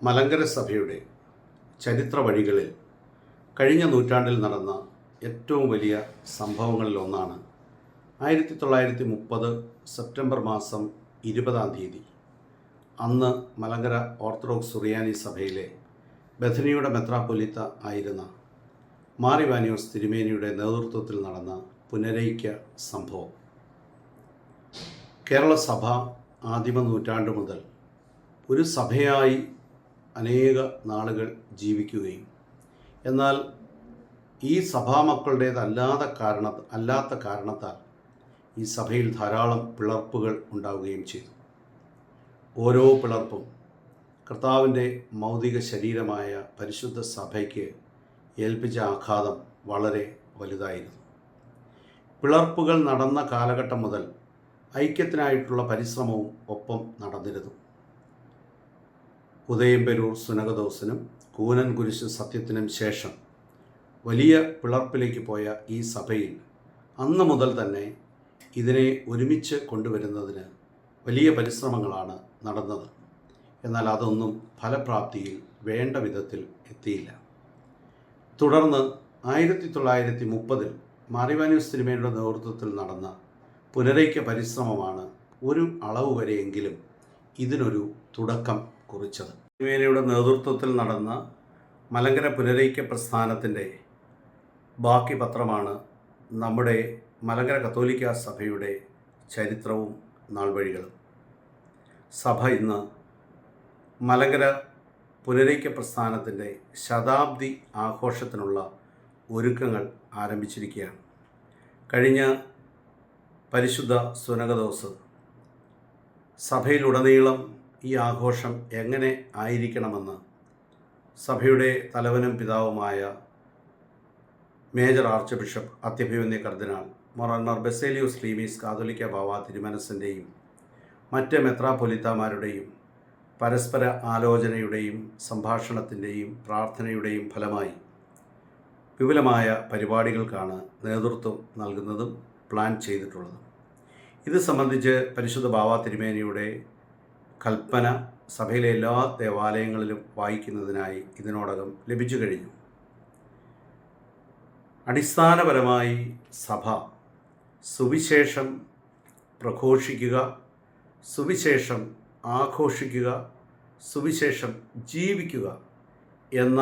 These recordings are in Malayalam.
മലങ്കര സഭയുടെ ചരിത്ര വഴികളിൽ കഴിഞ്ഞ നൂറ്റാണ്ടിൽ നടന്ന ഏറ്റവും വലിയ സംഭവങ്ങളിലൊന്നാണ് 1930 സെപ്റ്റംബർ മാസം 20-ാം തീയതി അന്ന് മലങ്കര ഓർത്തഡോക്സ് സുറിയാനി സഭയിലെ ബഥനിയുടെ മെത്രാപ്പൊലീത്ത ആയിരുന്ന മാർ ഇവാനിയോസ് തിരുമേനിയുടെ നേതൃത്വത്തിൽ നടന്ന പുനരൈക്യ സംഭവം. കേരള സഭ ആദിമ നൂറ്റാണ്ട് മുതൽ ഒരു സഭയായി അനേക നാളുകൾ ജീവിക്കുകയും എന്നാൽ ഈ സഭാമക്കളുടേതല്ലാത്ത കാരണത്താൽ ഈ സഭയിൽ ധാരാളം പിളർപ്പുകൾ ഉണ്ടാവുകയും ചെയ്തു. ഓരോ പിളർപ്പും കർത്താവിൻ്റെ മൗതിക ശരീരമായ പരിശുദ്ധ സഭയ്ക്ക് ഏൽപ്പിച്ച ആഘാതം വളരെ വലുതായിരുന്നു. പിളർപ്പുകൾ നടന്ന കാലഘട്ടം മുതൽ ഐക്യത്തിനായിട്ടുള്ള പരിശ്രമവും ഒപ്പം നടന്നിരുന്നു. ഉദയംപേരൂർ സുനകദോസിനും കൂനൻ കുരിശ് സത്യത്തിനും ശേഷം വലിയ പിളർപ്പിലേക്ക് പോയ ഈ സഭയിൽ അന്ന് മുതൽ തന്നെ ഇതിനെ ഒരുമിച്ച് കൊണ്ടുവരുന്നതിന് വലിയ പരിശ്രമങ്ങളാണ് നടന്നത്. എന്നാൽ അതൊന്നും ഫലപ്രാപ്തിയിൽ വേണ്ട വിധത്തിൽ എത്തിയില്ല. തുടർന്ന് 1930 മാർ ഇവാനിയോസ് തിരുമേനിയുടെ നേതൃത്വത്തിൽ നടന്ന പുനരൈക്യ പരിശ്രമമാണ് ഒരു അളവ് വരെയെങ്കിലും ഇതിനൊരു തുടക്കം കുറിച്ചത്. തിരുമേനിയുടെ നേതൃത്വത്തിൽ നടന്ന മലങ്കര പുനരൈക്യ പ്രസ്ഥാനത്തിൻ്റെ ബാക്കി പത്രമാണ് നമ്മുടെ മലങ്കര കത്തോലിക്ക സഭയുടെ ചരിത്രവും നാൾവഴികളും. സഭ ഇന്ന് മലങ്കര പുനരൈക്യ പ്രസ്ഥാനത്തിൻ്റെ ശതാബ്ദി ആഘോഷത്തിനുള്ള ഒരുക്കങ്ങൾ ആരംഭിച്ചിരിക്കുകയാണ്. കഴിഞ്ഞ പരിശുദ്ധ സുനകദോസ് സഭയിലുടനീളം ഈ ആഘോഷം എങ്ങനെ ആയിരിക്കണമെന്ന് സഭയുടെ തലവനും പിതാവുമായ മേജർ ആർച്ച് ബിഷപ്പ് അത്യഭിവന്യ കർദിനാൾ മൊറാൻമാർ ബസേലിയോസ് ക്ലീമീസ് കാതോലിക്ക ബാവ തിരുമനസിൻ്റെയും മറ്റ് മെത്രാപ്പൊലീത്താമാരുടെയും പരസ്പര ആലോചനയുടെയും സംഭാഷണത്തിൻ്റെയും പ്രാർത്ഥനയുടെയും ഫലമായി വിപുലമായ പരിപാടികൾക്കാണ് നേതൃത്വം നൽകുന്നതും പ്ലാൻ ചെയ്തിട്ടുള്ളതും. ഇത് സംബന്ധിച്ച് പരിശുദ്ധ ബാവ തിരുമേനിയുടെ കൽപ്പന സഭയിലെ എല്ലാ ദേവാലയങ്ങളിലും വായിക്കുന്നതിനായി ഇതിനോടകം ലഭിച്ചു കഴിഞ്ഞു. അടിസ്ഥാനപരമായി സഭ സുവിശേഷം പ്രഘോഷിക്കുക, സുവിശേഷം ആഘോഷിക്കുക, സുവിശേഷം ജീവിക്കുക എന്ന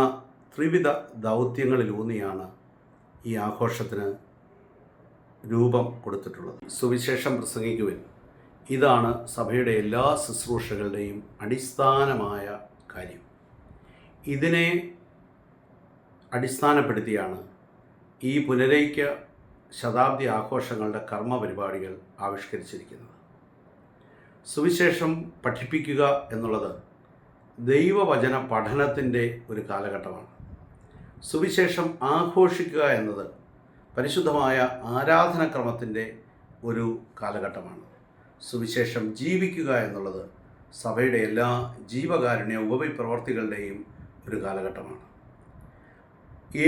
ത്രിവിധ ദൗത്യങ്ങളിലൂന്നിയാണ് ഈ ആഘോഷത്തിന് രൂപം കൊടുത്തിട്ടുള്ളത്. സുവിശേഷം പ്രസംഗിക്കുവാൻ ഇതാണ് സഭയുടെ എല്ലാ ശുശ്രൂഷകളുടെയും അടിസ്ഥാനമായ കാര്യം. ഇതിനെ അടിസ്ഥാനപ്പെടുത്തിയാണ് ഈ പുനരൈക്യ ശതാബ്ദി ആഘോഷങ്ങളുടെ കർമ്മ പരിപാടികൾ ആവിഷ്കരിച്ചിരിക്കുന്നത്. സുവിശേഷം പഠിപ്പിക്കുക എന്നുള്ളത് ദൈവവചന പഠനത്തിൻ്റെ ഒരു കാലഘട്ടമാണ്. സുവിശേഷം ആഘോഷിക്കുക എന്നത് പരിശുദ്ധമായ ആരാധനക്രമത്തിൻ്റെ ഒരു കാലഘട്ടമാണ്. സുവിശേഷം ജീവിക്കുക എന്നുള്ളത് സഭയുടെ എല്ലാ ജീവകാരുണ്യ ഉപവിപ്രവർത്തികളുടെയും ഒരു കാലഘട്ടമാണ്.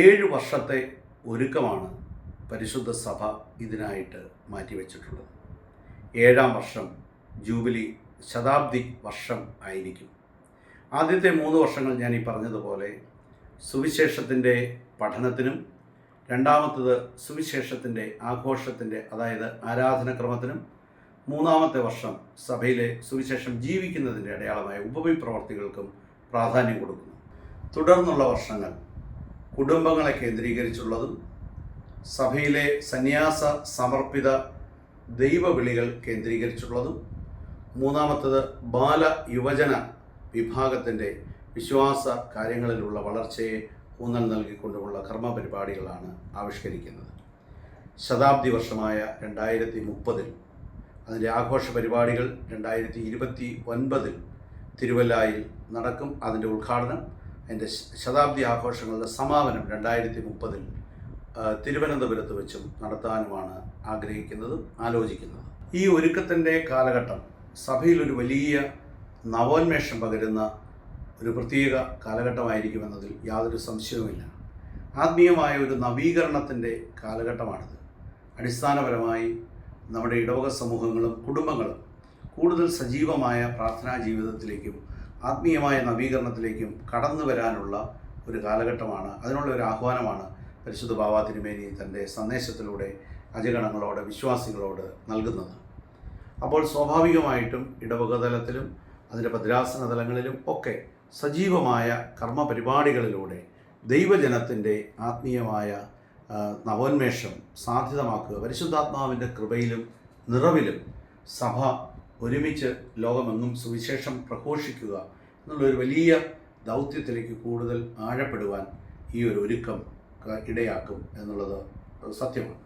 7 വർഷത്തെ ഒരുക്കമാണ് പരിശുദ്ധ സഭ ഇതിനായിട്ട് മാറ്റിവെച്ചിട്ടുള്ളത്. 7-ാം വർഷം ജൂബിലി ശതാബ്ദി വർഷം ആയിരിക്കും. ആദ്യത്തെ 3 വർഷങ്ങൾ ഞാൻ ഈ പറഞ്ഞതുപോലെ സുവിശേഷത്തിൻ്റെ പഠനത്തിനും, രണ്ടാമത്തത് സുവിശേഷത്തിൻ്റെ ആഘോഷത്തിൻ്റെ അതായത് ആരാധനക്രമത്തിനും, 3-ാമത്തെ വർഷം സഭയിലെ സുവിശേഷം ജീവിക്കുന്നതിൻ്റെ അടയാളമായ ഉപവിപ്രവർത്തികൾക്കും പ്രാധാന്യം കൊടുക്കുന്നു. തുടർന്നുള്ള വർഷങ്ങൾ കുടുംബങ്ങളെ കേന്ദ്രീകരിച്ചുള്ളതും സഭയിലെ സന്യാസ സമർപ്പിത ദൈവവിളികൾ കേന്ദ്രീകരിച്ചുള്ളതും, 3-ാമത്തത് ബാല യുവജന വിഭാഗത്തിൻ്റെ വിശ്വാസ കാര്യങ്ങളിലുള്ള വളർച്ചയെ ഊന്നൽ നൽകിക്കൊണ്ടുമുള്ള കർമ്മ പരിപാടികളാണ് ആവിഷ്കരിക്കുന്നത്. ശതാബ്ദി വർഷമായ 2030 അതിൻ്റെ ആഘോഷ പരിപാടികൾ 2029 തിരുവല്ലായിൽ നടക്കും. അതിൻ്റെ ഉദ്ഘാടനം, അതിൻ്റെ ശതാബ്ദി ആഘോഷങ്ങളുടെ സമാപനം 2030 തിരുവനന്തപുരത്ത് വെച്ചും നടത്താനുമാണ് ആഗ്രഹിക്കുന്നതും ആലോചിക്കുന്നതും. ഈ ഒരുക്കത്തിൻ്റെ കാലഘട്ടം സഭയിലൊരു വലിയ നവോന്മേഷം പകരുന്ന ഒരു പ്രത്യേക കാലഘട്ടമായിരിക്കുമെന്നതിൽ യാതൊരു സംശയവുമില്ല. ആത്മീയമായ ഒരു നവീകരണത്തിൻ്റെ കാലഘട്ടമാണിത്. അടിസ്ഥാനപരമായി നമ്മുടെ ഇടവക സമൂഹങ്ങളും കുടുംബങ്ങളും കൂടുതൽ സജീവമായ പ്രാർത്ഥനാ ജീവിതത്തിലേക്കും ആത്മീയമായ നവീകരണത്തിലേക്കും കടന്നു വരാനുള്ള ഒരു കാലഘട്ടമാണ്. അതിനുള്ള ഒരു ആഹ്വാനമാണ് പരിശുദ്ധ ബാവ തിരുമേനി തൻ്റെ സന്ദേശത്തിലൂടെ അജഗണങ്ങളോട്, വിശ്വാസികളോട് നൽകുന്നത്. അപ്പോൾ സ്വാഭാവികമായിട്ടും ഇടവക തലത്തിലും അതിൻ്റെ ഭദ്രാസന തലങ്ങളിലും ഒക്കെ സജീവമായ കർമ്മ പരിപാടികളിലൂടെ ദൈവജനത്തിൻ്റെ ആത്മീയമായ നവോന്മേഷം സാധ്യതമാക്കുക, പരിശുദ്ധാത്മാവിൻ്റെ കൃപയിലും നിറവിലും സഭ ഒരുമിച്ച് ലോകമെങ്ങും സുവിശേഷം പ്രഘോഷിക്കുക എന്നുള്ളൊരു വലിയ ദൗത്യത്തിലേക്ക് കൂടുതൽ ആഴപ്പെടുവാൻ ഈ ഒരു ഒരുക്കം ഇടയാക്കും എന്നുള്ളത് സത്യമാണ്.